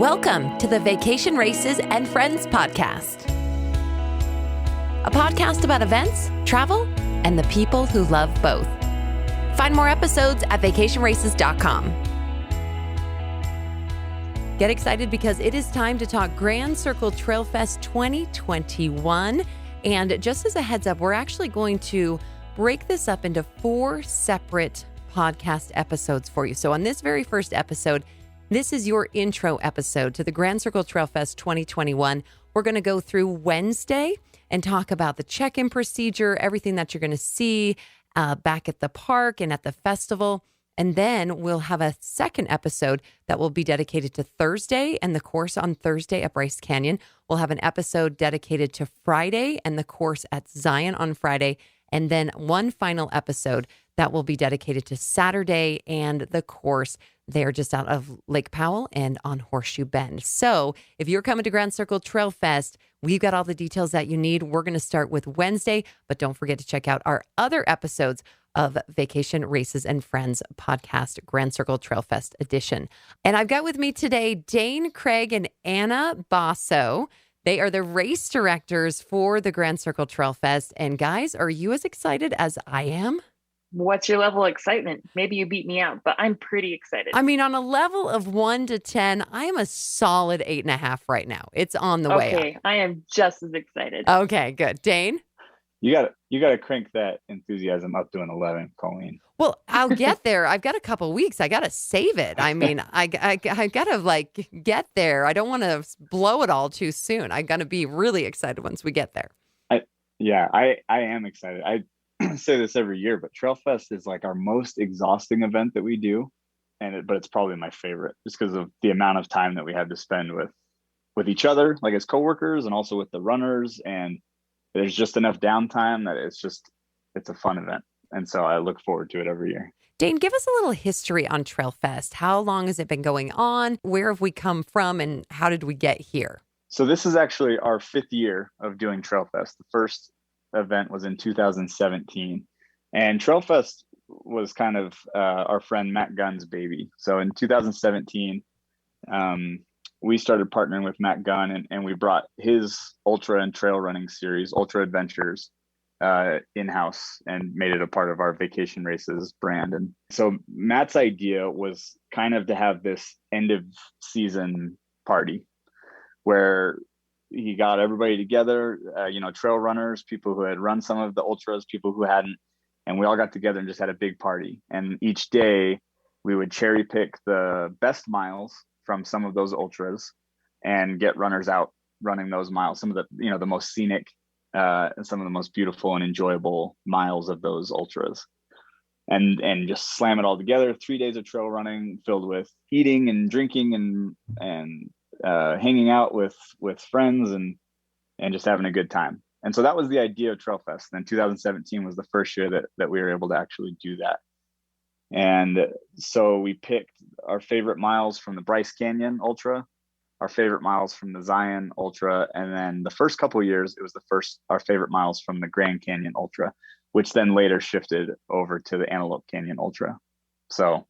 Welcome to the Vacation Races and Friends podcast, a podcast about events, travel, and the people who love both. Find more episodes at vacationraces.com. Get excited because it is time to talk Grand Circle Trailfest 2021. And just as a heads up, we're actually going to break this up into 4 separate podcast episodes for you. So on this very first episode, this is your intro episode to the Grand Circle Trailfest 2021. We're going to go through Wednesday and talk about the check-in procedure, everything that you're going to see back at the park and at the festival. And then we'll have a second episode that will be dedicated to Thursday and the course on Thursday at Bryce Canyon. We'll have an episode dedicated to Friday and the course at Zion on Friday. And then one final episode that will be dedicated to Saturday and the course there just out of Lake Powell and on Horseshoe Bend. So if you're coming to Grand Circle Trail Fest, we've got all the details that you need. We're going to start with Wednesday, but don't forget to check out our other episodes of Vacation Races and Friends podcast, Grand Circle Trail Fest edition. And I've got with me today Dane Craig and Anna Basso. They are the race directors for the Grand Circle Trail Fest. And guys, are you as excited as I am? What's your level of excitement? Maybe you beat me out, but I'm pretty excited. I mean, on a level of 1 to 10, I am a solid 8.5 right now. It's on the way up. Okay, I am just as excited. Okay, good. Dane? You gotta crank that enthusiasm up to an 11, Colleen. Well, I'll get there. I've got a couple weeks. I got to save it. I mean, I got to get there. I don't want to blow it all too soon. I'm going to be really excited once we get there. I am excited. I say this every year, but Trailfest is like our most exhausting event that we do. But it's probably my favorite just because of the amount of time that we had to spend with each other, like as coworkers, and also with the runners. And there's just enough downtime that it's a fun event. And so I look forward to it every year. Dane, give us a little history on Trailfest. How long has it been going on? Where have we come from? And how did we get here? So this is actually our 5th year of doing Trailfest. The first event was in 2017. And Trailfest was kind of our friend Matt Gunn's baby. So in 2017, we started partnering with Matt Gunn and we brought his ultra and trail running series, Ultra Adventures, in-house and made it a part of our Vacation Races brand. And so Matt's idea was kind of to have this end of season party where he got everybody together, trail runners, people who had run some of the ultras, people who hadn't, and we all got together and just had a big party. And each day we would cherry pick the best miles from some of those ultras and get runners out running those miles, some of the, the most scenic, some of the most beautiful and enjoyable miles of those ultras, and just slam it all together. 3 days of trail running filled with eating and drinking and hanging out with friends and just having a good time. And so that was the idea of Trailfest. And then 2017 was the first year that we were able to actually do that. And so we picked our favorite miles from the Bryce Canyon Ultra, our favorite miles from the Zion Ultra, and then the first couple of years, it was our favorite miles from the Grand Canyon Ultra, which then later shifted over to the Antelope Canyon Ultra. So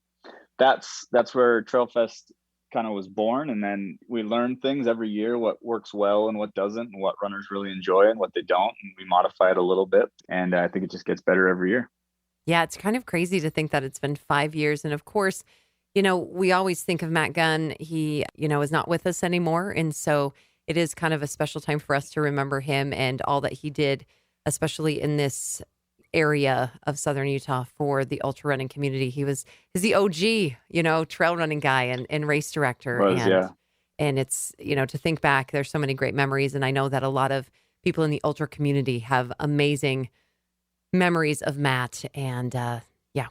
that's where Trailfest kind of was born. And then we learn things every year, what works well and what doesn't, and what runners really enjoy and what they don't. And we modify it a little bit. And I think it just gets better every year. Yeah, it's kind of crazy to think that it's been 5 years. And of course, we always think of Matt Gunn. He, is not with us anymore. And so it is kind of a special time for us to remember him and all that he did, especially in this area of Southern Utah for the ultra running community. He's the OG, trail running guy and race director. And it's, to think back, there's so many great memories. And I know that a lot of people in the ultra community have amazing memories of Matt. And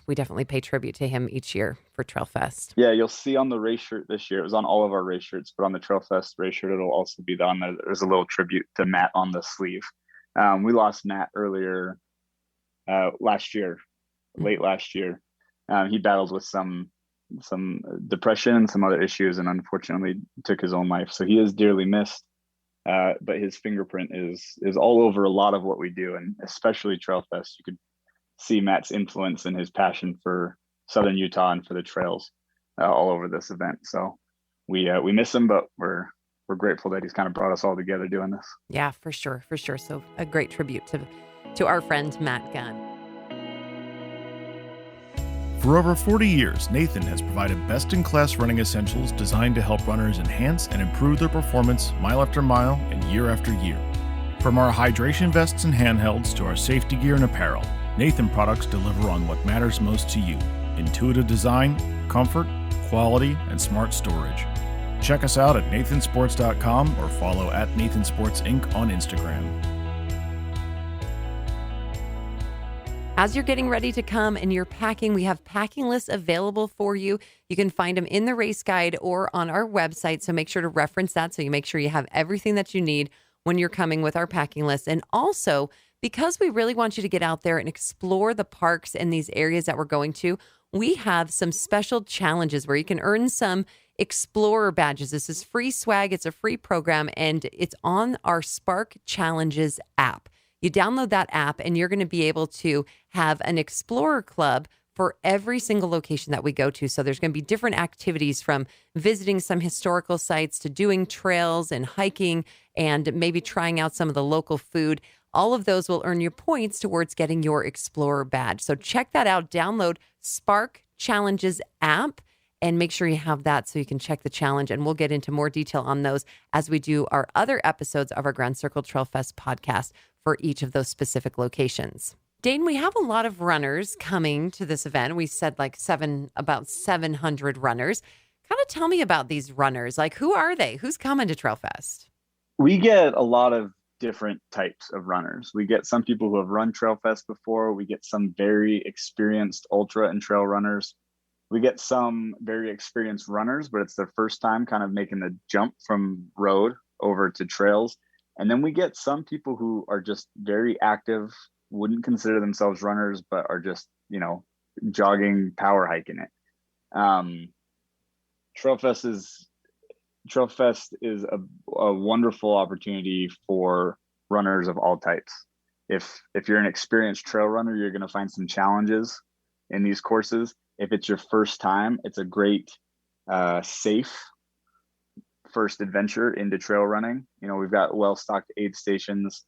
we definitely pay tribute to him each year for Trailfest. Yeah, you'll see on the race shirt this year, it was on all of our race shirts, but on the Trailfest race shirt, it'll also be on there. There's a little tribute to Matt on the sleeve. We lost Matt earlier last year, late last year. He battled with some depression and some other issues and unfortunately took his own life. So he is dearly missed. But his fingerprint is all over a lot of what we do, and especially Trailfest. You could see Matt's influence and his passion for Southern Utah and for the trails all over this event. So we miss him, but we're grateful that he's kind of brought us all together doing this. Yeah, for sure. For sure. So a great tribute to our friend Matt Gunn. For over 40 years, Nathan has provided best-in-class running essentials designed to help runners enhance and improve their performance mile after mile and year after year. From our hydration vests and handhelds to our safety gear and apparel, Nathan products deliver on what matters most to you: intuitive design, comfort, quality, and smart storage. Check us out at nathansports.com or follow at nathansports Inc. on Instagram. As you're getting ready to come and you're packing, we have packing lists available for you. You can find them in the race guide or on our website. So make sure to reference that so you make sure you have everything that you need when you're coming with our packing list. And also, because we really want you to get out there and explore the parks and these areas that we're going to, we have some special challenges where you can earn some Explorer badges. This is free swag. It's a free program, and it's on our Spark Challenges app. You download that app and you're going to be able to have an Explorer Club for every single location that we go to. So there's going to be different activities, from visiting some historical sites to doing trails and hiking and maybe trying out some of the local food. All of those will earn you points towards getting your Explorer badge. So check that out. Download Spark Challenges app and make sure you have that so you can check the challenge. And we'll get into more detail on those as we do our other episodes of our Grand Circle Trail Fest podcast for each of those specific locations. Dane, we have a lot of runners coming to this event. We said about 700 runners. Kind of tell me about these runners. Like, who are they? Who's coming to Trail Fest? We get a lot of different types of runners. We get some people who have run Trail Fest before. We get some very experienced ultra and trail runners. We get some very experienced runners, but it's their first time kind of making the jump from road over to trails. And then we get some people who are just very active, wouldn't consider themselves runners, but are just, jogging, power hiking it. Trailfest is a wonderful opportunity for runners of all types. If you're an experienced trail runner, you're going to find some challenges in these courses. If it's your first time, it's a great, safe first adventure into trail running. We've got well-stocked aid stations.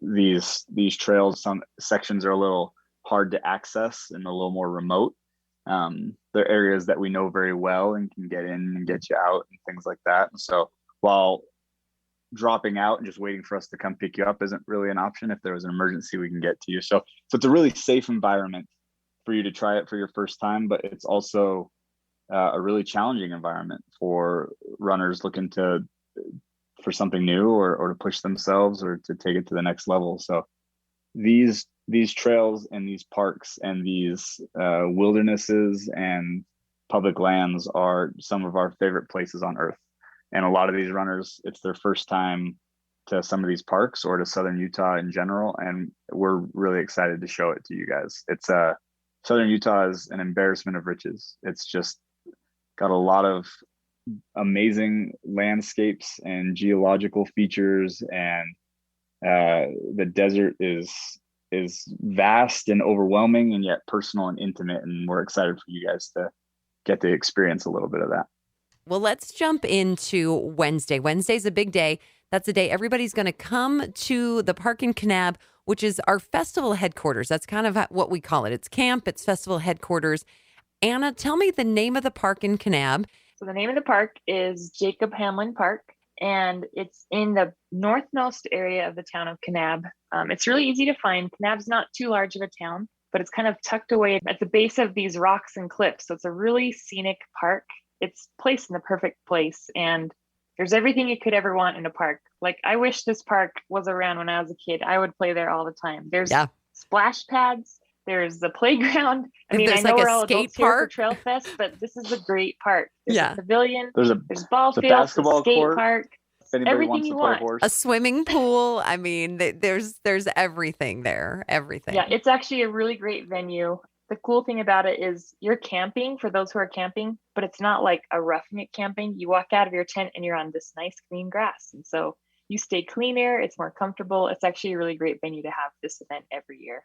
These trails, some sections are a little hard to access and a little more remote. They're areas that we know very well and can get in and get you out and things like that. And so while dropping out and just waiting for us to come pick you up isn't really an option, if there was an emergency, we can get to you. So it's a really safe environment for you to try it for your first time, but it's also a really challenging environment for runners looking for something new or to push themselves or to take it to the next level. So these trails and these parks and these wildernesses and public lands are some of our favorite places on earth. And a lot of these runners, it's their first time to some of these parks or to Southern Utah in general. And we're really excited to show it to you guys. Southern Utah is an embarrassment of riches. It's just got a lot of amazing landscapes and geological features, and the desert is vast and overwhelming and yet personal and intimate, and we're excited for you guys to get to experience a little bit of that. Well, let's jump into Wednesday. Wednesday's a big day. That's the day everybody's going to come to the park in Kanab, which is our festival headquarters. That's kind of what we call it. It's camp, it's festival headquarters. Anna, tell me the name of the park in Kanab. So the name of the park is Jacob Hamlin Park, and it's in the northmost area of the town of Kanab. It's really easy to find. Kanab's not too large of a town, but it's kind of tucked away at the base of these rocks and cliffs. So it's a really scenic park. It's placed in the perfect place, and there's everything you could ever want in a park. Like, I wish this park was around when I was a kid. I would play there all the time. There's splash pads. There's the playground. I mean, I know we're all adults here for Trail Fest, but this is a great park. There's a pavilion. There's ball fields, basketball skate court, park. Everything you want. A swimming pool. I mean, there's everything there. Everything. Yeah, it's actually a really great venue. The cool thing about it is you're camping for those who are camping, but it's not like a roughing it camping. You walk out of your tent and you're on this nice clean grass. And so you stay cleaner. It's more comfortable. It's actually a really great venue to have this event every year.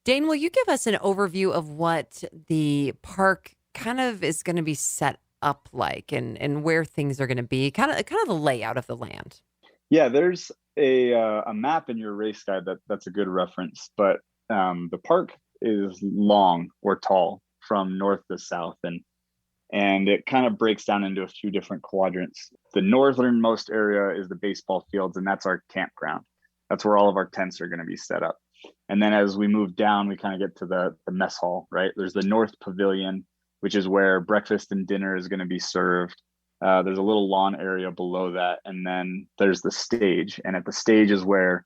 Dane, will you give us an overview of what the park kind of is going to be set up like and where things are going to be? Kind of the layout of the land. Yeah, there's a map in your race guide that's a good reference, but the park is long or tall from north to south, and it kind of breaks down into a few different quadrants. The northernmost area is the baseball fields, and that's our campground. That's where all of our tents are going to be set up. And then as we move down, we kind of get to the mess hall, right? There's the North Pavilion, which is where breakfast and dinner is going to be served. There's a little lawn area below that. And then there's the stage. And at the stage is where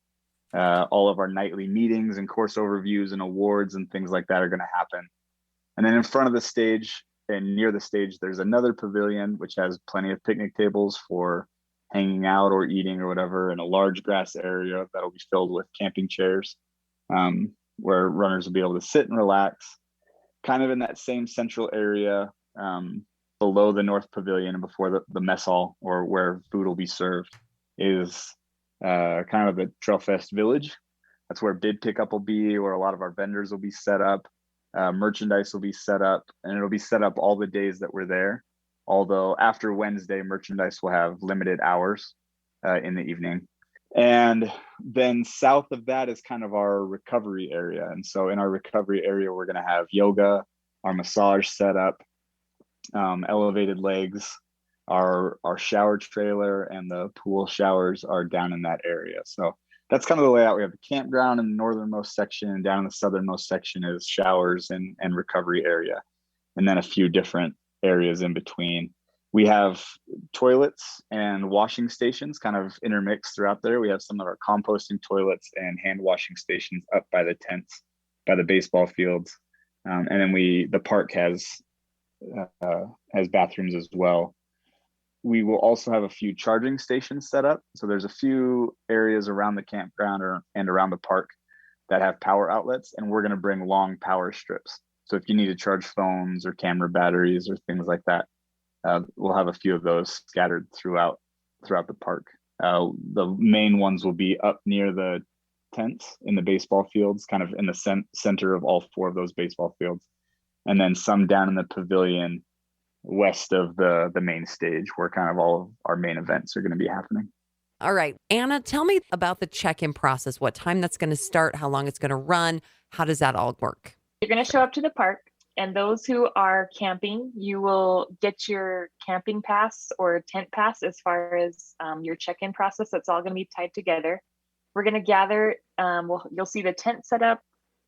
all of our nightly meetings and course overviews and awards and things like that are going to happen. And then in front of the stage and near the stage, there's another pavilion, which has plenty of picnic tables for hanging out or eating or whatever, and a large grass area that'll be filled with camping chairs, where runners will be able to sit and relax. Kind of in that same central area, below the North Pavilion and before the mess hall, or where food will be served, is kind of the Trailfest Village. That's where bid pickup will be, where a lot of our vendors will be set up. Merchandise will be set up, and it'll be set up all the days that we're there. Although after Wednesday, merchandise will have limited hours in the evening. And then south of that is kind of our recovery area. And so in our recovery area, we're going to have yoga, our massage setup, elevated legs, our shower trailer, and the pool showers are down in that area. So that's kind of the layout. We have the campground in the northernmost section, and down in the southernmost section is showers and recovery area, and then a few different areas in between. We have toilets and washing stations kind of intermixed throughout there. We have some of our composting toilets and hand washing stations up by the tents, by the baseball fields. And then the park has bathrooms as well. We will also have a few charging stations set up. So there's a few areas around the campground and around the park that have power outlets, and we're going to bring long power strips. So if you need to charge phones or camera batteries or things like that, we'll have a few of those scattered throughout the park. The main ones will be up near the tents in the baseball fields, kind of in the center of all four of those baseball fields. And then some down in the pavilion west of the main stage, where kind of all of our main events are going to be happening. All right. Anna, tell me about the check-in process, what time that's going to start, how long it's going to run. How does that all work? You're going to show up to the park, and those who are camping, you will get your camping pass or tent pass as far as your check-in process. That's all going to be tied together. We're going to gather. You'll see the tent set up.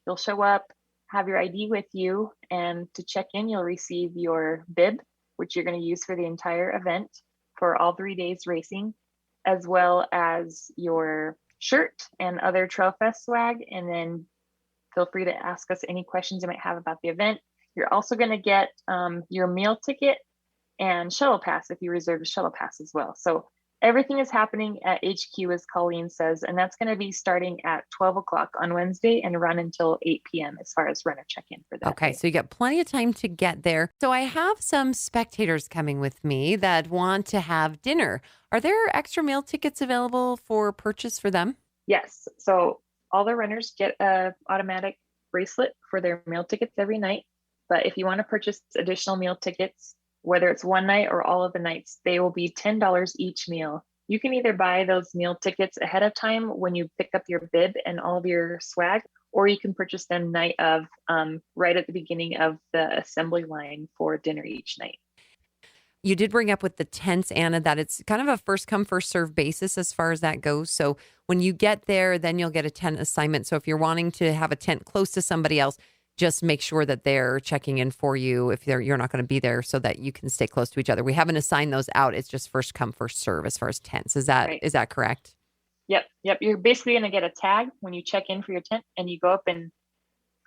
You'll show up, have your ID with you, and to check in, you'll receive your bib, which you're going to use for the entire event for all 3 days racing, as well as your shirt and other Trailfest swag. And then feel free to ask us any questions you might have about the event. You're also going to get your meal ticket and shuttle pass if you reserve a shuttle pass as well. So everything is happening at HQ, as Colleen says, and that's going to be starting at 12 o'clock on Wednesday and run until 8 p.m. as far as runner check-in for that. Okay, day. so you got plenty of time to get there. So I have some spectators coming with me that want to have dinner. Are there extra meal tickets available for purchase for them? Yes. So all the runners get a automatic bracelet for their meal tickets every night. But if you want to purchase additional meal tickets, whether it's one night or all of the nights, they will be $10 each meal. You can either buy those meal tickets ahead of time when you pick up your bib and all of your swag, or you can purchase them night of, right at the beginning of the assembly line for dinner each night. You did bring up with the tents, Anna, that it's kind of a first come, first serve basis as far as that goes. So when you get there, then you'll get a tent assignment. So if you're wanting to have a tent close to somebody else, just make sure that they're checking in for you if you're not going to be there, so that you can stay close to each other. We haven't assigned those out. It's just first come, first serve as far as tents. Is that Is that correct? Yep. You're basically going to get a tag when you check in for your tent, and you go up and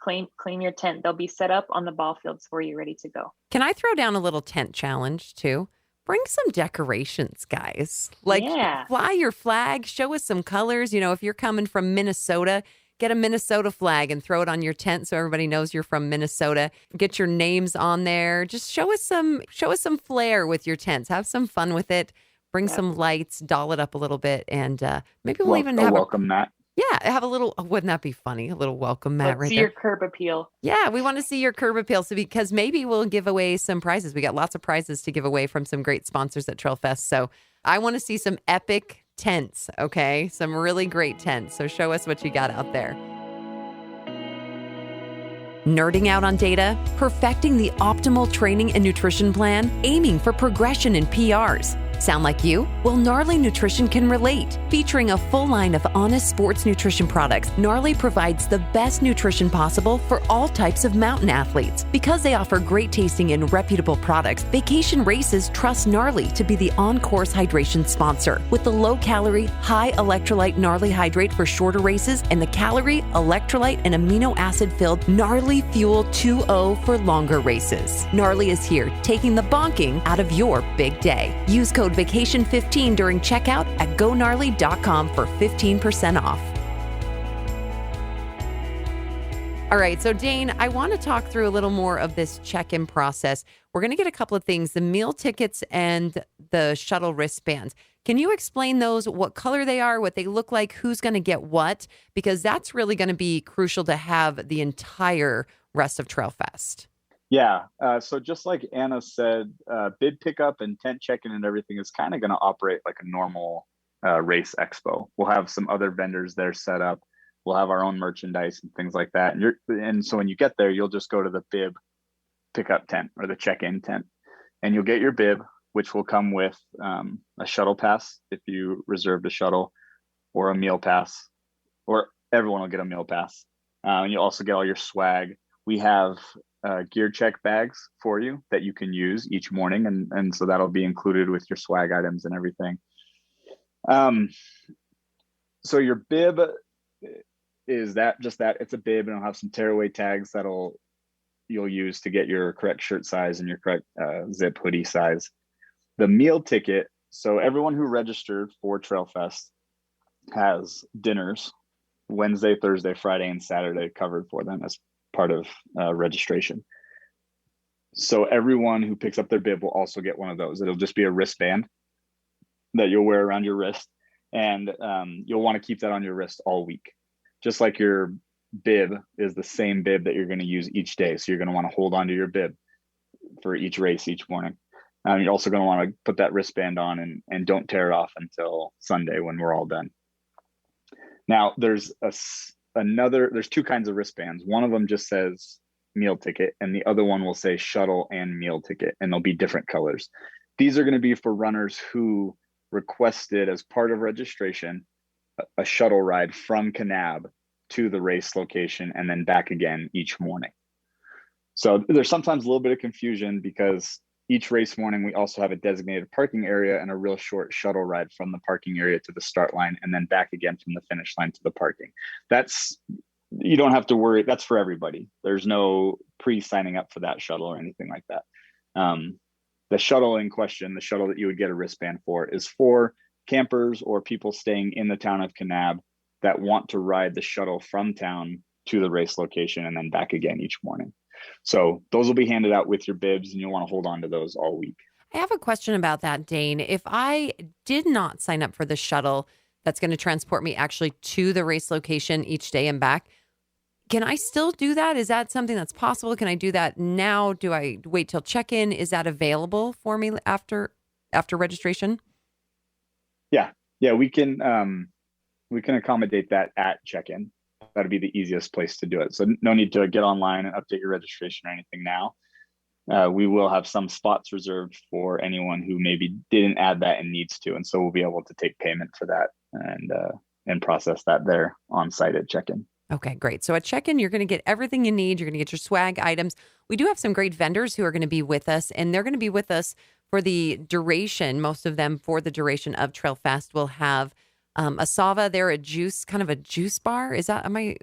claim your tent. They'll be set up on the ball fields for you, ready to go. Can I throw down a little tent challenge too? Bring some decorations, guys. Fly your flag, show us some colors. You know, if you're coming from Minnesota, get a Minnesota flag and throw it on your tent so everybody knows you're from Minnesota. Get your names on there. Just show us some flair with your tents. Have some fun with it. Bring some lights, doll it up a little bit, and maybe we'll even have welcome that. Yeah, have a little, wouldn't that be funny? A little welcome mat Let's right see there. your curb appeal. Yeah, we want to see your curb appeal. So because maybe we'll give away some prizes. We got lots of prizes to give away from some great sponsors at Trailfest. So I want to see some epic tents, okay? Some really great tents. So show us what you got out there. Nerding out on data, perfecting the optimal training and nutrition plan, aiming for progression in PRs. Sound like you? Well, Gnarly Nutrition can relate. Featuring a full line of honest sports nutrition products, Gnarly provides the best nutrition possible for all types of mountain athletes. Because they offer great tasting and reputable products, Vacation Races trust Gnarly to be the on-course hydration sponsor. With the low-calorie, high-electrolyte Gnarly Hydrate for shorter races and the calorie, electrolyte, and amino acid-filled Gnarly Fuel 2.0 for longer races. Gnarly is here, taking the bonking out of your big day. Use code VACATION15 during checkout at GoGnarly.com for 15% off. All right, so Dane, I want to talk through a little more of this check-in process. We're going to get a couple of things, the meal tickets and the shuttle wristbands. Can you explain those, what color they are, what they look like, who's going to get what? Because that's really going to be crucial to have the entire rest of Trailfest. Yeah. So just like Anna said, bid pickup and tent check-in and everything is kind of going to operate like a normal race expo. We'll have some other vendors there set up. We'll have our own merchandise and things like that. And so when you get there, you'll just go to the bib pickup tent or the check-in tent, and you'll get your bib, which will come with a shuttle pass if you reserved a shuttle, or a meal pass, or everyone will get a meal pass. And you'll also get all your swag. We have gear check bags for you that you can use each morning, and so that'll be included with your swag items and everything. So your bib is just that it's a bib, and it'll have some tearaway tags you'll use to get your correct shirt size and your correct zip hoodie size. The meal ticket, so everyone who registered for Trailfest has dinners Wednesday, Thursday, Friday, and Saturday covered for them as part of registration. So everyone who picks up their bib will also get one of those. It'll just be a wristband that you'll wear around your wrist, and you'll want to keep that on your wrist all week. Just like your bib is the same bib that you're going to use each day. So you're going to want to hold on to your bib for each race each morning. You're also going to want to put that wristband on and don't tear it off until Sunday when we're all done. Now there's two kinds of wristbands. One of them just says meal ticket, and the other one will say shuttle and meal ticket, and they'll be different colors. These are going to be for runners who requested as part of registration a shuttle ride from Kanab to the race location and then back again each morning. So there's sometimes a little bit of confusion because each race morning we also have a designated parking area and a real short shuttle ride from the parking area to the start line and then back again from the finish line to the parking. You don't have to worry. That's for everybody. There's no pre-signing up for that shuttle or anything like that. The shuttle in question, the shuttle that you would get a wristband for, is for campers or people staying in the town of Kanab that want to ride the shuttle from town to the race location and then back again each morning. So those will be handed out with your bibs, and you'll want to hold on to those all week. I have a question about that, Dane. If I did not sign up for the shuttle that's going to transport me actually to the race location each day and back, can I still do that? Is that something that's possible? Can I do that now? Do I wait till check-in? Is that available for me after registration? Yeah, we can accommodate that at check-in. That'd be the easiest place to do it. So no need to get online and update your registration or anything now. We will have some spots reserved for anyone who maybe didn't add that and needs to. And so we'll be able to take payment for that and process that there on site at check-in. Okay, great. So at check-in, you're going to get everything you need. You're going to get your swag items. We do have some great vendors who are going to be with us, and they're going to be with us for the duration. Most of them for the duration of Trailfest will have Asava. They're a juice, kind of a juice bar.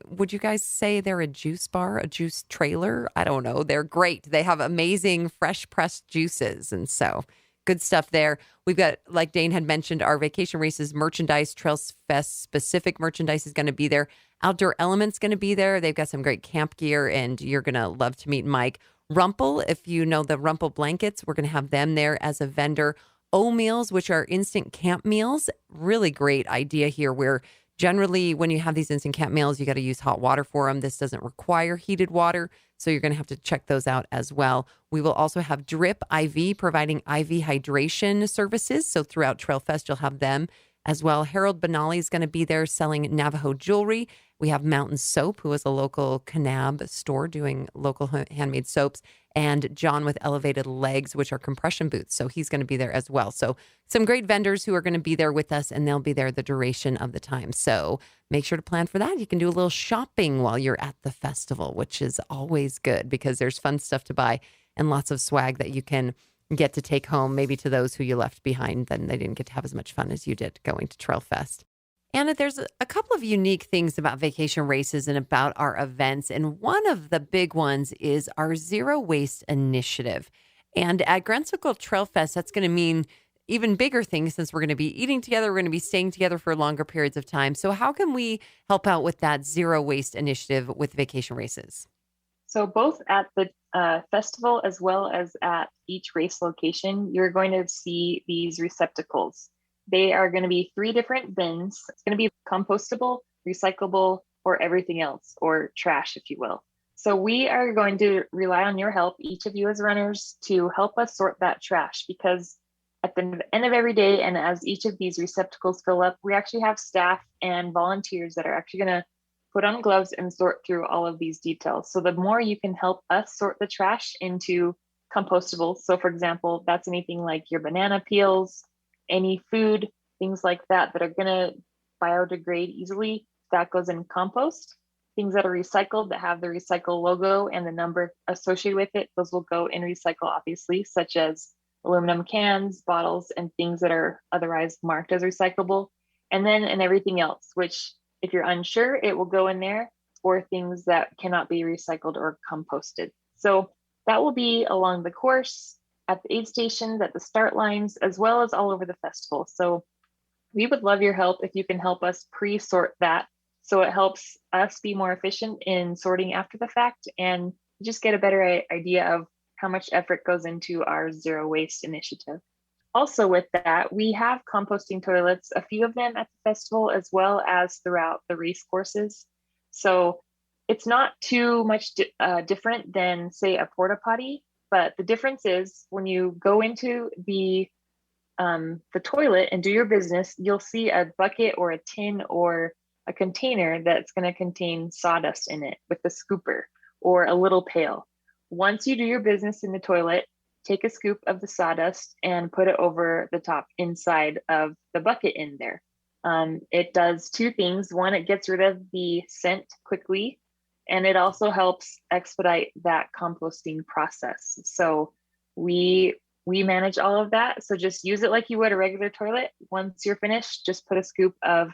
Would you guys say they're a juice bar, a juice trailer? I don't know. They're great. They have amazing fresh pressed juices. And so good stuff there. We've got, like Dane had mentioned, our Vacation Races merchandise. Trailfest specific merchandise is going to be there. Outdoor Elements going to be there. They've got some great camp gear, and you're going to love to meet Mike. Rumple, if you know the Rumple blankets, we're going to have them there as a vendor. O Meals, which are instant camp meals. Really great idea here where Generally, when you have these instant camp meals, you got to use hot water for them. This doesn't require heated water, so you're going to have to check those out as well. We will also have Drip IV providing IV hydration services. So throughout Trailfest, you'll have them as well. Harold Benali is going to be there selling Navajo jewelry. We have Mountain Soap, who is a local Kanab store doing local handmade soaps, and John with Elevated Legs, which are compression boots. So he's going to be there as well. So some great vendors who are going to be there with us, and they'll be there the duration of the time. So make sure to plan for that. You can do a little shopping while you're at the festival, which is always good because there's fun stuff to buy and lots of swag that you can get to take home, maybe to those who you left behind. Then they didn't get to have as much fun as you did going to Trailfest. Anna, there's a couple of unique things about vacation races and about our events. And one of the big ones is our Zero Waste Initiative. And at Grand Circle Trail Fest, that's going to mean even bigger things since we're going to be eating together. We're going to be staying together for longer periods of time. So how can we help out with that Zero Waste Initiative with vacation races? So both at the festival as well as at each race location, you're going to see these receptacles. They are going to be 3 different bins. It's going to be compostable, recyclable, or everything else, or trash, if you will. So we are going to rely on your help, each of you as runners, to help us sort that trash, because at the end of every day, and as each of these receptacles fill up, we actually have staff and volunteers that are actually going to put on gloves and sort through all of these details. So the more you can help us sort the trash into compostable. So for example, that's anything like your banana peels, any food, things like that that are going to biodegrade easily, that goes in compost. Things that are recycled that have the recycle logo and the number associated with it, those will go in recycle, obviously, such as aluminum cans, bottles, and things that are otherwise marked as recyclable. And then in everything else, which if you're unsure, it will go in there, or things that cannot be recycled or composted. So that will be along the course, at the aid stations, at the start lines, as well as all over the festival. So we would love your help if you can help us pre-sort that, so it helps us be more efficient in sorting after the fact and just get a better idea of how much effort goes into our zero waste initiative. Also with that, we have composting toilets, a few of them at the festival, as well as throughout the race courses. So it's not too much different than, say, a porta potty, but the difference is when you go into the toilet and do your business, you'll see a bucket or a tin or a container that's going to contain sawdust in it with a scooper or a little pail. Once you do your business in the toilet, take a scoop of the sawdust and put it over the top inside of the bucket in there. It does 2 things. One, it gets rid of the scent quickly, and it also helps expedite that composting process. So we manage all of that. So just use it like you would a regular toilet. Once you're finished, just put a scoop of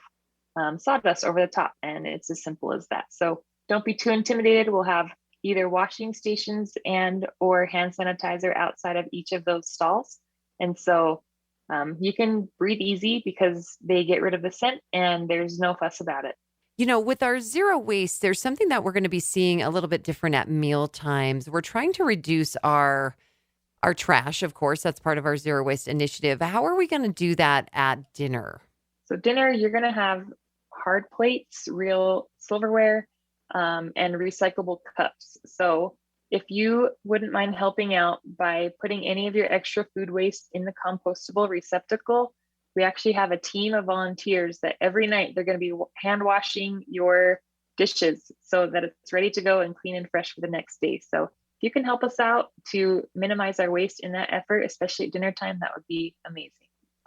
sawdust over the top, and it's as simple as that. So don't be too intimidated. We'll have either washing stations and or hand sanitizer outside of each of those stalls. And so you can breathe easy because they get rid of the scent and there's no fuss about it. You know, with our zero waste, there's something that we're going to be seeing a little bit different at meal times. We're trying to reduce our trash, of course. That's part of our zero waste initiative. How are we going to do that at dinner? So dinner, you're going to have hard plates, real silverware, and recyclable cups. So if you wouldn't mind helping out by putting any of your extra food waste in the compostable receptacle, we actually have a team of volunteers that every night they're going to be hand washing your dishes so that it's ready to go and clean and fresh for the next day. So if you can help us out to minimize our waste in that effort, especially at dinner time, that would be amazing.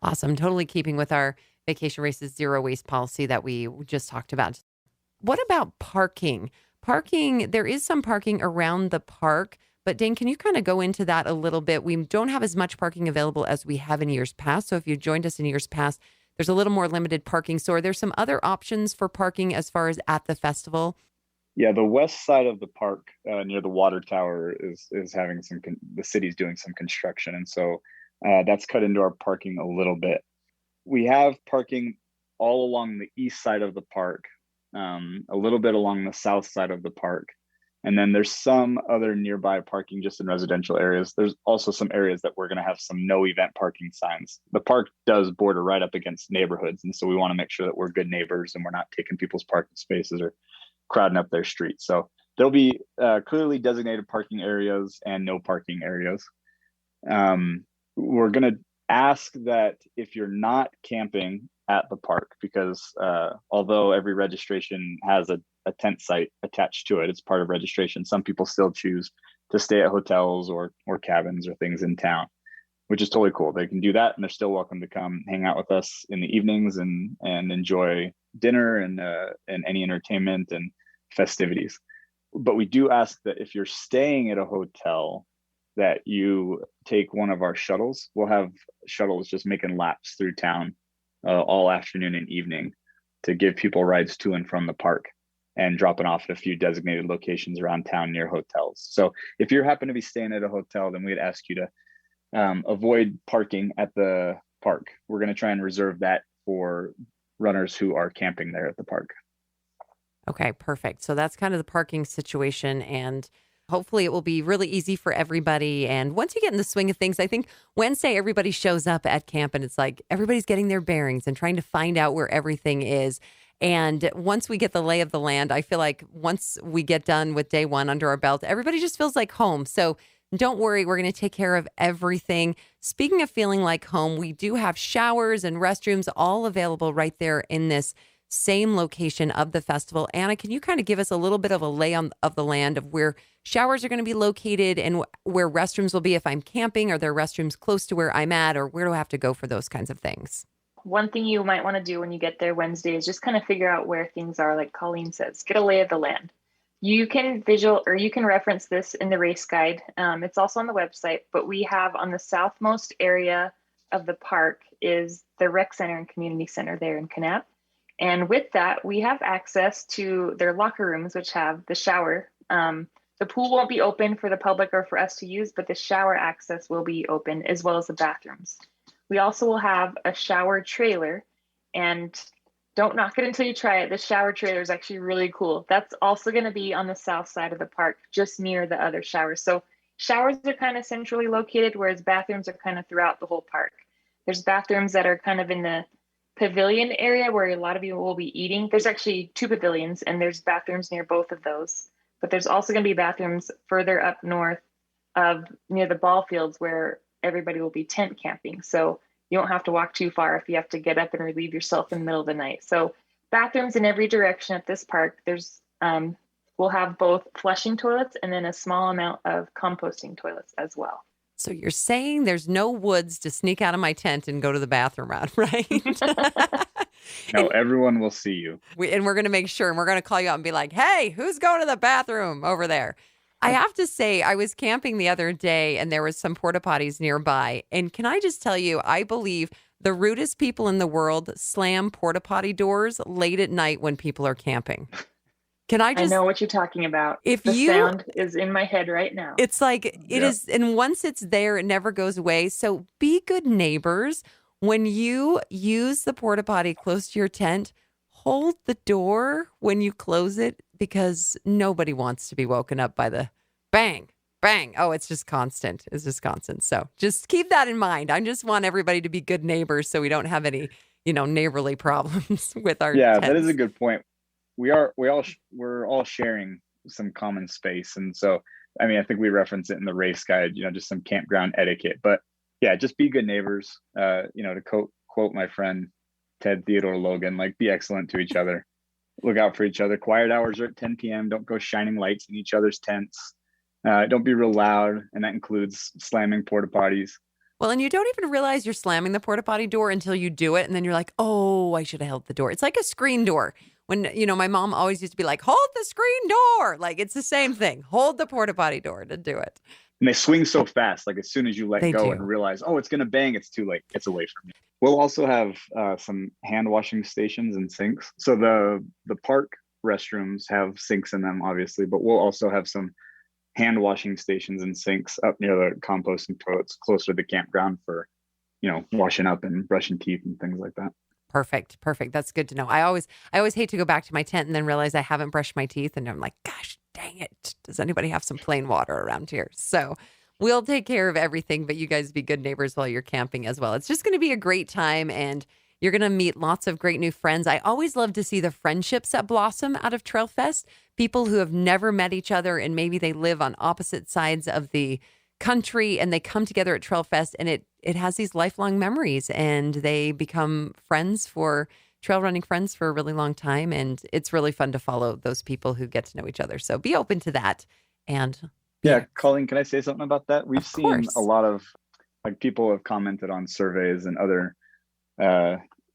Awesome. Totally keeping with our vacation races zero waste policy that we just talked about. What about parking? Parking, there is some parking around the park, but Dane, can you kind of go into that a little bit? We don't have as much parking available as we have in years past. So if you joined us in years past, there's a little more limited parking. So are there some other options for parking as far as at the festival? Yeah, the west side of the park near the water tower is having the city's doing some construction. And so that's cut into our parking a little bit. We have parking all along the east side of the park, a little bit along the south side of the park. And then there's some other nearby parking just in residential areas. There's also some areas that we're going to have some no event parking signs. The park does border right up against neighborhoods. And so we want to make sure that we're good neighbors and we're not taking people's parking spaces or crowding up their streets. So there'll be clearly designated parking areas and no parking areas. We're going to ask that if you're not camping at the park, because although every registration has a tent site attached to it, it's part of registration, some people still choose to stay at hotels or cabins or things in town, which is totally cool. They can do that, and they're still welcome to come hang out with us in the evenings and enjoy dinner and any entertainment and festivities. But we do ask that if you're staying at a hotel, that you take one of our shuttles. We'll have shuttles just making laps through town all afternoon and evening to give people rides to and from the park, and dropping off at a few designated locations around town near hotels. So if you happen to be staying at a hotel, then we'd ask you to avoid parking at the park. We're going to try and reserve that for runners who are camping there at the park. Okay, perfect. So that's kind of the parking situation, and hopefully it will be really easy for everybody. And once you get in the swing of things, I think Wednesday everybody shows up at camp and it's like everybody's getting their bearings and trying to find out where everything is. And once we get the lay of the land, I feel like once we get done with day one under our belt, everybody just feels like home. So don't worry, we're going to take care of everything. Speaking of feeling like home, we do have showers and restrooms all available right there in this same location of the festival. Anna, can you kind of give us a little bit of a lay of the land of where showers are going to be located and where restrooms will be if I'm camping? Are there restrooms close to where I'm at, or where do I have to go for those kinds of things? One thing you might want to do when you get there Wednesday is just kind of figure out where things are. Like Colleen says, get a lay of the land. You can you can reference this in the race guide. It's also on the website, but we have on the southmost area of the park is the rec center and community center there in Kanab. And with that, we have access to their locker rooms, which have the shower. The pool won't be open for the public or for us to use, but the shower access will be open, as well as the bathrooms. We also will have a shower trailer, and don't knock it until you try it. The shower trailer is actually really cool. That's also going to be on the south side of the park, just near the other showers. So showers are kind of centrally located, whereas bathrooms are kind of throughout the whole park. There's bathrooms that are kind of in the pavilion area where a lot of you will be eating. There's actually 2 pavilions, and there's bathrooms near both of those. But there's also going to be bathrooms further up north near the ball fields where everybody will be tent camping. So you don't have to walk too far if you have to get up and relieve yourself in the middle of the night. So bathrooms in every direction at this park. There's we'll have both flushing toilets and then a small amount of composting toilets as well. So you're saying there's no woods to sneak out of my tent and go to the bathroom at, right? No, everyone will see you. We're going to make sure, and we're going to call you out and be like, hey, who's going to the bathroom over there? I have to say, I was camping the other day and there was some porta potties nearby. And can I just tell you, I believe the rudest people in the world slam porta potty doors late at night when people are camping. I know what you're talking about. Sound is in my head right now. It's like it is. And once it's there, it never goes away. So be good neighbors. When you use the porta potty close to your tent, hold the door when you close it, because nobody wants to be woken up by the bang, bang. Oh, it's just constant. It's just constant. So just keep that in mind. I just want everybody to be good neighbors so we don't have any, neighborly problems with our tents. That is a good point. We're all sharing some common space. And so, I mean, I think we reference it in the race guide, just some campground etiquette, but yeah, just be good neighbors. To quote my friend, Ted Theodore Logan, like, be excellent to each other. Look out for each other. Quiet hours are at 10 p.m. Don't go shining lights in each other's tents. Don't be real loud. And that includes slamming porta potties. Well, and you don't even realize you're slamming the porta potty door until you do it. And then you're like, oh, I should have held the door. It's like a screen door. When, my mom always used to be like, hold the screen door. Like, it's the same thing. Hold the porta potty door to do it. And they swing so fast. Like, as soon as you let go and realize, oh, it's going to bang, it's too late. It's away from you. We'll also have some hand washing stations and sinks. So the park restrooms have sinks in them, obviously, but we'll also have some hand washing stations and sinks up near the composting toilets closer to the campground for, washing up and brushing teeth and things like that. Perfect. That's good to know. I always hate to go back to my tent and then realize I haven't brushed my teeth, and I'm like, gosh, dang it. Does anybody have some plain water around here? So we'll take care of everything, but you guys be good neighbors while you're camping as well. It's just going to be a great time, and you're going to meet lots of great new friends. I always love to see the friendships that blossom out of Trailfest. People who have never met each other, and maybe they live on opposite sides of the country, and they come together at Trailfest, and it has these lifelong memories, and they become trail running friends for a really long time. And it's really fun to follow those people who get to know each other. So be open to that. And yeah, Colleen, can I say something about that? We've seen course. a lot of people have commented on surveys and other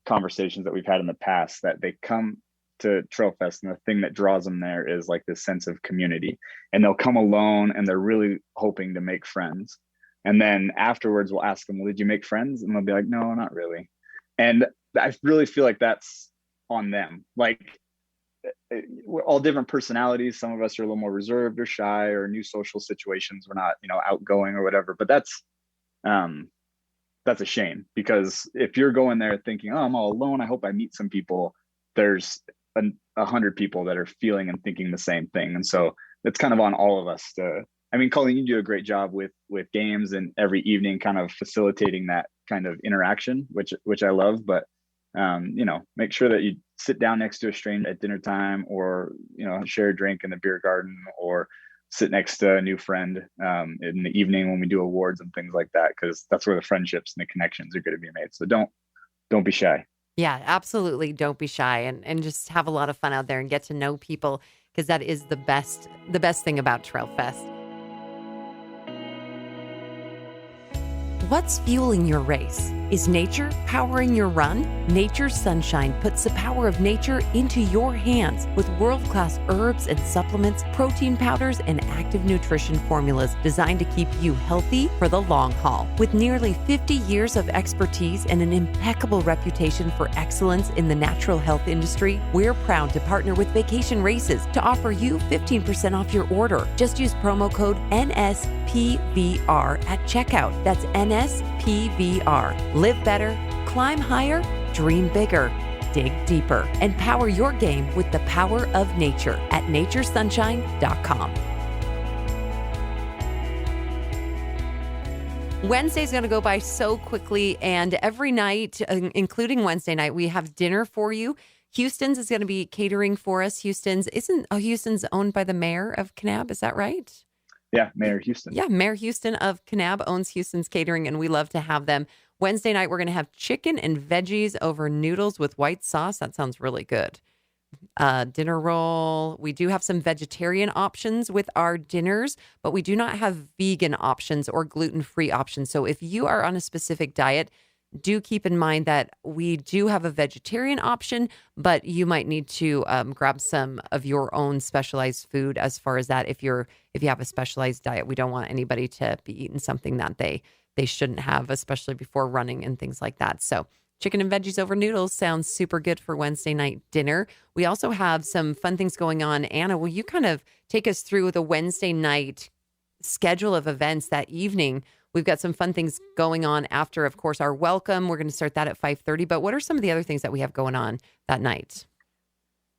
conversations that we've had in the past that they come to Trailfest, and the thing that draws them there is like this sense of community, and they'll come alone and they're really hoping to make friends. And then afterwards we'll ask them, well, did you make friends? And they'll be like, no, not really. And I really feel like that's on them. Like, we're all different personalities. Some of us are a little more reserved or shy, or new social situations. We're not, outgoing or whatever, but that's a shame, because if you're going there thinking, oh, I'm all alone, I hope I meet some people, there's 100 people that are feeling and thinking the same thing. And so it's kind of on all of us to, Colleen, you do a great job with games and every evening kind of facilitating that kind of interaction, which I love. But make sure that you sit down next to a stranger at dinner time, or share a drink in the beer garden, or sit next to a new friend in the evening when we do awards and things like that, because that's where the friendships and the connections are going to be made. So don't be shy. Yeah, absolutely. Don't be shy, and just have a lot of fun out there and get to know people, because that is the best thing about Trailfest. What's fueling your race? Is nature powering your run? Nature's Sunshine puts the power of nature into your hands with world-class herbs and supplements, protein powders, and active nutrition formulas designed to keep you healthy for the long haul. With nearly 50 years of expertise and an impeccable reputation for excellence in the natural health industry, we're proud to partner with Vacation Races to offer you 15% off your order. Just use promo code NSPVR at checkout. That's NSPVR. Live better, climb higher, dream bigger, dig deeper, and power your game with the power of nature at naturesunshine.com. Wednesday's going to go by so quickly, and every night, including Wednesday night, we have dinner for you. Houston's is going to be catering for us. Houston's owned by the mayor of Kanab. Is that right? Yeah, Mayor Houston. Yeah, Mayor Houston of Kanab owns Houston's Catering, and we love to have them. Wednesday night, we're going to have chicken and veggies over noodles with white sauce. That sounds really good. Dinner roll. We do have some vegetarian options with our dinners, but we do not have vegan options or gluten-free options. So if you are on a specific diet, do keep in mind that we do have a vegetarian option, but you might need to grab some of your own specialized food as far as that. If you have a specialized diet, we don't want anybody to be eating something that they shouldn't have, especially before running and things like that. So chicken and veggies over noodles sounds super good for Wednesday night dinner. We also have some fun things going on. Anna, will you kind of take us through the Wednesday night schedule of events that evening? We've got some fun things going on after, of course, our welcome. We're going to start that at 5:30. But what are some of the other things that we have going on that night?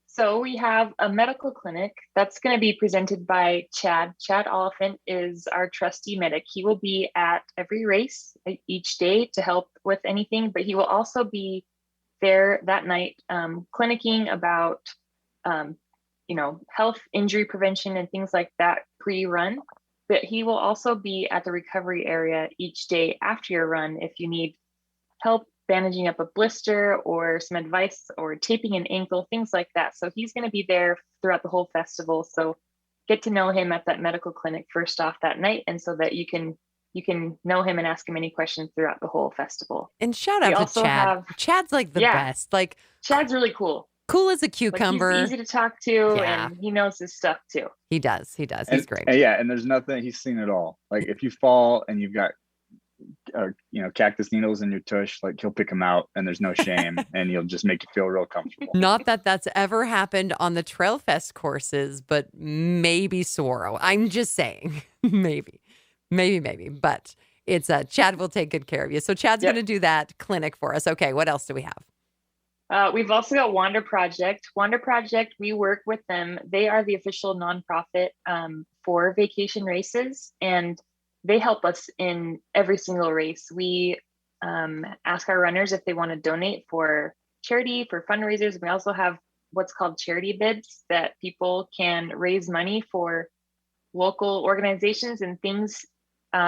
So we have a medical clinic that's going to be presented by Chad. Chad Oliphant is our trusty medic. He will be at every race each day to help with anything, but he will also be there that night clinicking about, health, injury prevention, and things like that pre-run. But he will also be at the recovery area each day after your run if you need help bandaging up a blister or some advice or taping an ankle, things like that. So he's going to be there throughout the whole festival. So get to know him at that medical clinic first off that night, and so that you can know him and ask him any questions throughout the whole festival. And shout out to Chad. Chad's like the best. Like, Chad's really cool. Cool as a cucumber. Like, he's easy to talk to, and he knows his stuff too. He does. He's great. And there's nothing, he's seen it all. Like, if you fall and you've got cactus needles in your tush, like, he'll pick them out, and there's no shame, and he'll just make you feel real comfortable. Not that that's ever happened on the Trailfest courses, but maybe Saguaro. I'm just saying, maybe, but it's Chad will take good care of you. So Chad's going to do that clinic for us. Okay, what else do we have? We've also got Wander Project. Wander Project, we work with them. They are the official nonprofit for vacation races, and they help us in every single race. We ask our runners if they want to donate for charity, for fundraisers. We also have what's called charity bids that people can raise money for local organizations and things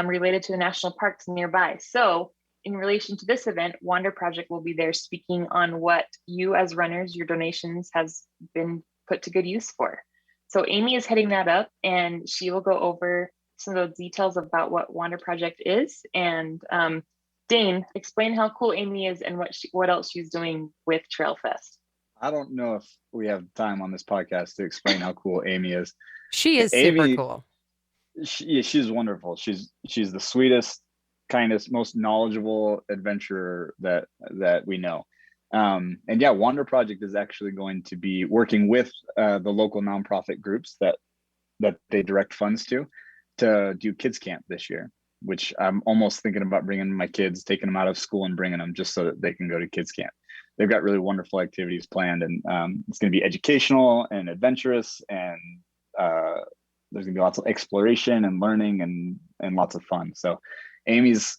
related to the national parks nearby. So in relation to this event, Wander Project will be there speaking on what you as runners, your donations has been put to good use for. So Amy is heading that up, and she will go over some of the details about what Wander Project is. And Dane, explain how cool Amy is and what else she's doing with Trailfest. I don't know if we have time on this podcast to explain how cool Amy is. She is Amy, super cool. She's wonderful. She's the sweetest, kindest, most knowledgeable adventurer that we know. And yeah, Wander Project is actually going to be working with the local nonprofit groups that they direct funds to do kids camp this year, which I'm almost thinking about bringing my kids, taking them out of school and bringing them just so that they can go to kids camp. They've got really wonderful activities planned, and it's going to be educational and adventurous, and there's going to be lots of exploration and learning and lots of fun. So Amy's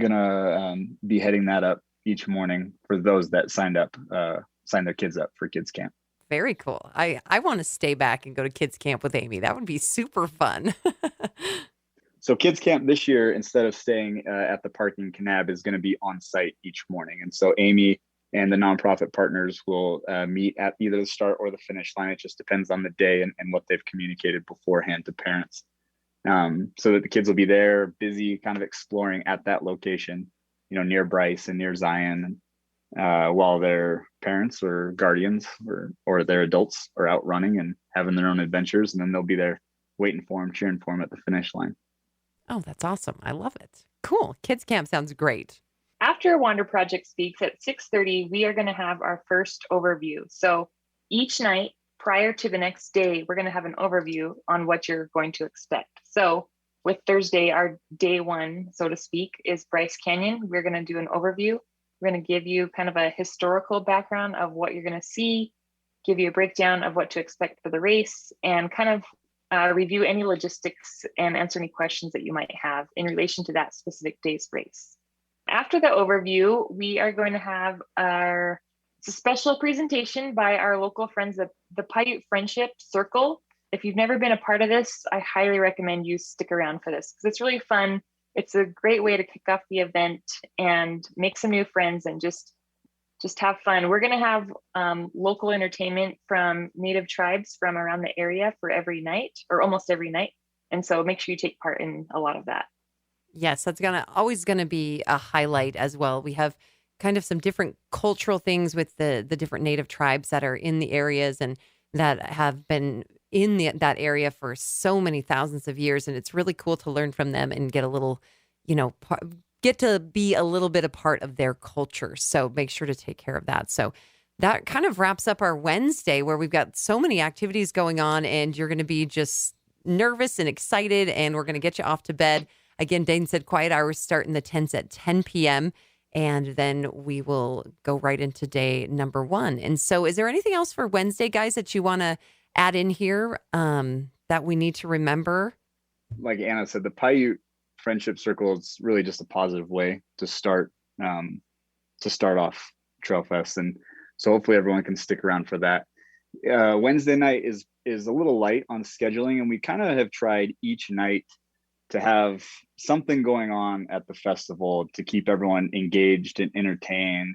going to be heading that up each morning for those that sign their kids up for kids camp. Very cool. I want to stay back and go to kids camp with Amy. That would be super fun. So kids camp this year, instead of staying at the park in Kanab, is going to be on site each morning. And so Amy and the nonprofit partners will meet at either the start or the finish line. It just depends on the day and what they've communicated beforehand to parents. So that the kids will be there, busy, kind of exploring at that location, near Bryce and near Zion, while their parents or guardians or their adults are out running and having their own adventures. And then they'll be there waiting for them, cheering for them at the finish line. Oh, that's awesome. I love it. Cool. Kids camp sounds great. After Wander Project speaks at 6:30, we are going to have our first overview. So each night prior to the next day, we're going to have an overview on what you're going to expect. So with Thursday, our day one, so to speak, is Bryce Canyon. We're going to do an overview. We're going to give you kind of a historical background of what you're going to see, give you a breakdown of what to expect for the race, and kind of review any logistics and answer any questions that you might have in relation to that specific day's race. After the overview, we are going to have it's a special presentation by our local friends at the Paiute Friendship Circle. If you've never been a part of this, I highly recommend you stick around for this because it's really fun. It's a great way to kick off the event and make some new friends and just have fun. We're going to have local entertainment from Native tribes from around the area for every night or almost every night. And so make sure you take part in a lot of that. Yes, that's always going to be a highlight as well. We have kind of some different cultural things with the different Native tribes that are in the areas and that have been in that area for so many thousands of years. And it's really cool to learn from them and get a little, get to be a little bit a part of their culture. So make sure to take care of that. So that kind of wraps up our Wednesday where we've got so many activities going on and you're going to be just nervous and excited and we're going to get you off to bed. Again, Dane said quiet hours start in the tents at 10 p.m. and then we will go right into day number one. And so is there anything else for Wednesday, guys, that you want to add in here that we need to remember? Like Anna said, the Paiute Friendship Circle is really just a positive way to start off Trailfest. And so hopefully everyone can stick around for that. Wednesday night is a little light on scheduling, and we kind of have tried each night to have something going on at the festival to keep everyone engaged and entertained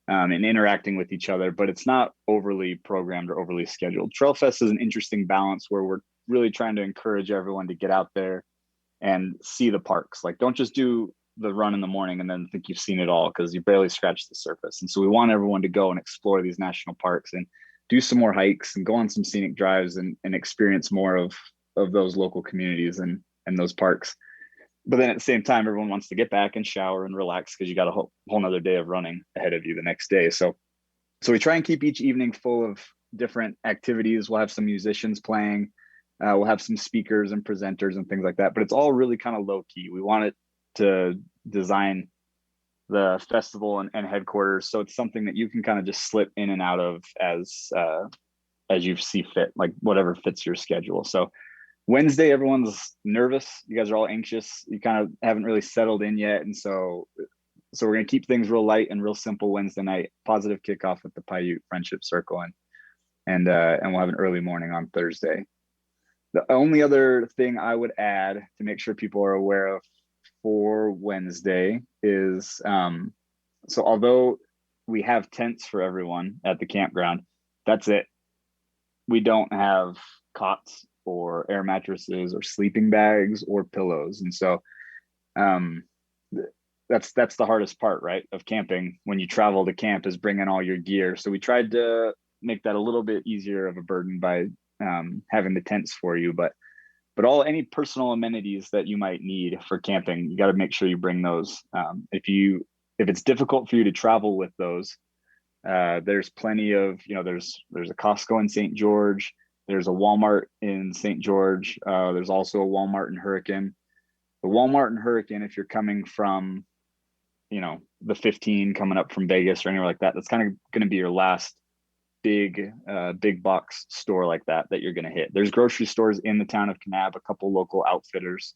and interacting with each other, but it's not overly programmed or overly scheduled. Trailfest is an interesting balance where we're really trying to encourage everyone to get out there and see the parks. Like, don't just do the run in the morning and then think you've seen it all because you barely scratched the surface. And so we want everyone to go and explore these national parks and do some more hikes and go on some scenic drives and experience more of those local communities and those parks. But then at the same time, everyone wants to get back and shower and relax because you got a whole nother day of running ahead of you the next day. So we try and keep each evening full of different activities. We'll have some musicians playing. We'll have some speakers and presenters and things like that. But it's all really kind of low key. We want it to design the festival and headquarters. So it's something that you can kind of just slip in and out of as you see fit, like whatever fits your schedule. So Wednesday, everyone's nervous. You guys are all anxious. You kind of haven't really settled in yet. And so we're going to keep things real light and real simple Wednesday night, positive kickoff at the Paiute Friendship Circle. And we'll have an early morning on Thursday. The only other thing I would add to make sure people are aware of for Wednesday is, so although we have tents for everyone at the campground, that's it. We don't have cots or air mattresses or sleeping bags or pillows. And so that's the hardest part, right, of camping when you travel to camp, is bringing all your gear. So we tried to make that a little bit easier of a burden by having the tents for you, but any personal amenities that you might need for camping, you got to make sure you bring those. If it's difficult for you to travel with those, there's plenty of, there's a Costco in St. George, there's a Walmart in St. George, there's also a Walmart in Hurricane. The Walmart in Hurricane, if you're coming from, the 15 coming up from Vegas or anywhere like that, that's kind of going to be your last big box store like that you're going to hit. There's grocery stores in the town of Kanab, a couple local outfitters,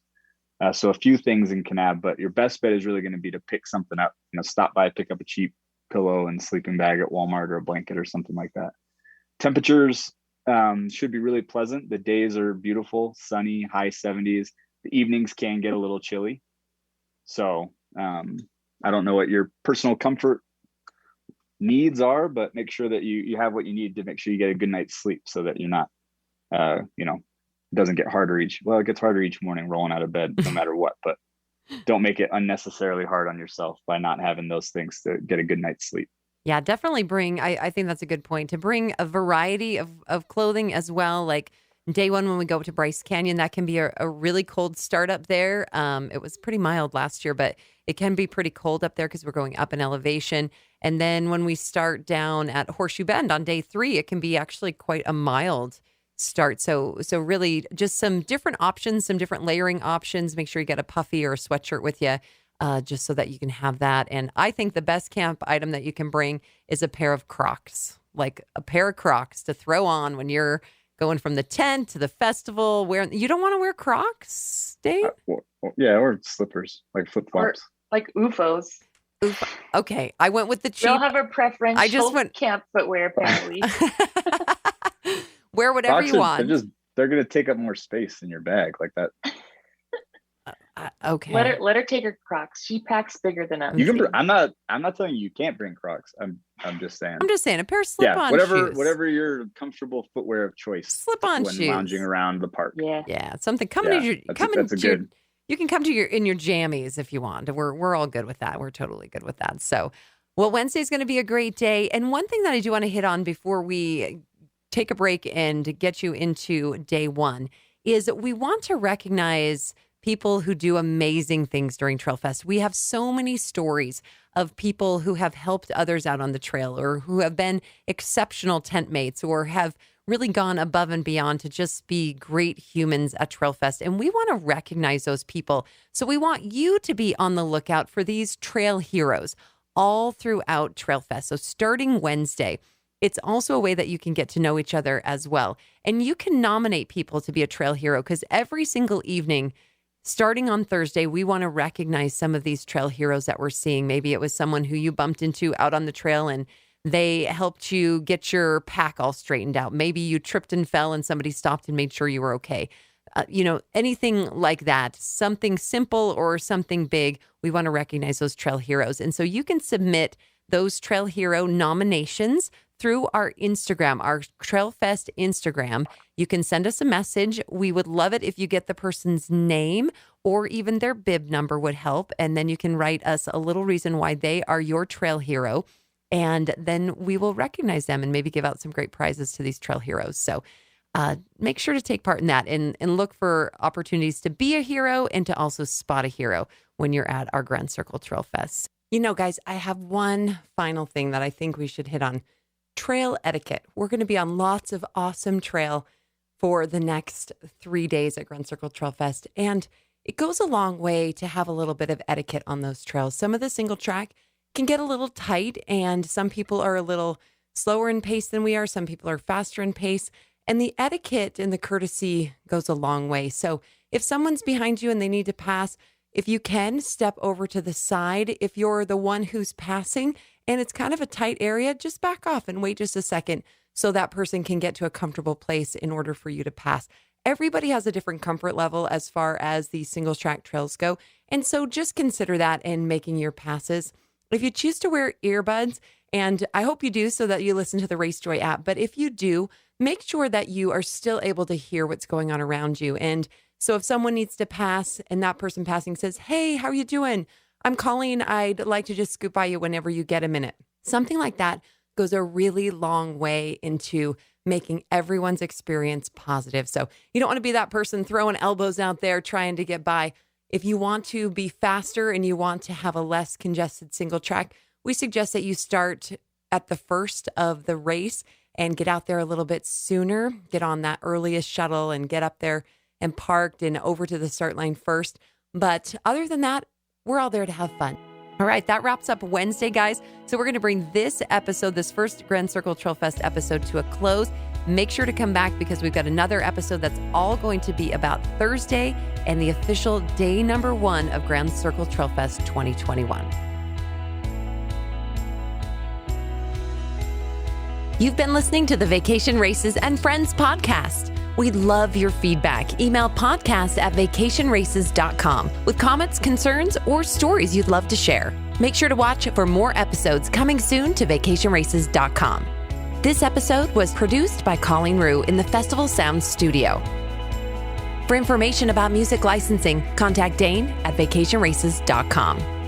so a few things in Kanab, but your best bet is really going to be to pick something up, stop by, pick up a cheap pillow and sleeping bag at Walmart or a blanket or something like that. Temperatures should be really pleasant. The days are beautiful, sunny, high 70s. The evenings can get a little chilly. So I don't know what your personal comfort needs are, but make sure that you have what you need to make sure you get a good night's sleep, so that you're not, it doesn't get harder it gets harder each morning rolling out of bed no matter what, but don't make it unnecessarily hard on yourself by not having those things to get a good night's sleep. Yeah, definitely bring, I think that's a good point, to bring a variety of clothing as well. Like day one, when we go up to Bryce Canyon, that can be a really cold start up there. It was pretty mild last year, but it can be pretty cold up there because we're going up in elevation. And then when we start down at Horseshoe Bend on day 3, it can be actually quite a mild start. So really just some different options, some different layering options. Make sure you get a puffy or a sweatshirt with you, just so that you can have that. And I think the best camp item that you can bring is a pair of Crocs, like a pair of Crocs to throw on when you're going from the tent to the festival. You don't want to wear Crocs, Dave? Or slippers, like flip-flops. Or like UFOs. Okay, I went with the cheap. They'll have a preference. I just went camp footwear, apparently. Wear whatever you want. They're going to take up more space in your bag like that. Okay. Let her take her Crocs. She packs bigger than us. You can. I'm not telling you can't bring Crocs. I'm just saying. I'm just saying a pair of slip-on shoes. Whatever your comfortable footwear of choice. Slip-on when shoes. Lounging around the park. Yeah. Something you can come to your jammies if you want. We're all good with that. We're totally good with that. So, well, Wednesday's going to be a great day. And one thing that I do want to hit on before we take a break and get you into day one is we want to recognize people who do amazing things during Trailfest. We have so many stories of people who have helped others out on the trail, or who have been exceptional tent mates, or have really gone above and beyond to just be great humans at Trailfest. And we want to recognize those people. So we want you to be on the lookout for these trail heroes all throughout Trailfest. So starting Wednesday, it's also a way that you can get to know each other as well. And you can nominate people to be a trail hero, because every single evening, starting on Thursday, we want to recognize some of these trail heroes that we're seeing. Maybe it was someone who you bumped into out on the trail and they helped you get your pack all straightened out. Maybe you tripped and fell and somebody stopped and made sure you were okay. Anything like that, something simple or something big, we want to recognize those trail heroes. And so you can submit those trail hero nominations through our Instagram, our Trailfest Instagram. You can send us a message. We would love it if you get the person's name, or even their bib number would help. And then you can write us a little reason why they are your trail hero. And then we will recognize them and maybe give out some great prizes to these trail heroes. So make sure to take part in that and look for opportunities to be a hero and to also spot a hero when you're at our Grand Circle Trailfest. Guys, I have one final thing that I think we should hit on. Trail etiquette. We're going to be on lots of awesome trail for the next 3 days at Grand Circle Trailfest. And it goes a long way to have a little bit of etiquette on those trails. Some of the single track can get a little tight, and some people are a little slower in pace than we are. Some people are faster in pace, and the etiquette and the courtesy goes a long way. So if someone's behind you and they need to pass, if you can, step over to the side. If you're the one who's passing and it's kind of a tight area, just back off and wait just a second so that person can get to a comfortable place in order for you to pass. Everybody has a different comfort level as far as the single track trails go. And so just consider that in making your passes. If you choose to wear earbuds, and I hope you do so that you listen to the RaceJoy app, but if you do, make sure that you are still able to hear what's going on around you. And so if someone needs to pass and that person passing says, "Hey, how are you doing? I'm calling. I'd like to just scoot by you whenever you get a minute." Something like that goes a really long way into making everyone's experience positive. So you don't want to be that person throwing elbows out there trying to get by. If you want to be faster and you want to have a less congested single track, we suggest that you start at the first of the race and get out there a little bit sooner, get on that earliest shuttle and get up there and parked and over to the start line first. But other than that, we're all there to have fun. All right, that wraps up Wednesday, guys. So we're going to bring this episode, this first Grand Circle Trailfest episode, to a close. Make sure to come back because we've got another episode that's all going to be about Thursday and the official day number 1 of Grand Circle Trailfest 2021. You've been listening to the Vacation Races and Friends podcast. We'd love your feedback. Email podcast@vacationraces.com with comments, concerns, or stories you'd love to share. Make sure to watch for more episodes coming soon to vacationraces.com. This episode was produced by Colleen Rue in the Festival Sound Studio. For information about music licensing, contact Dane at vacationraces.com.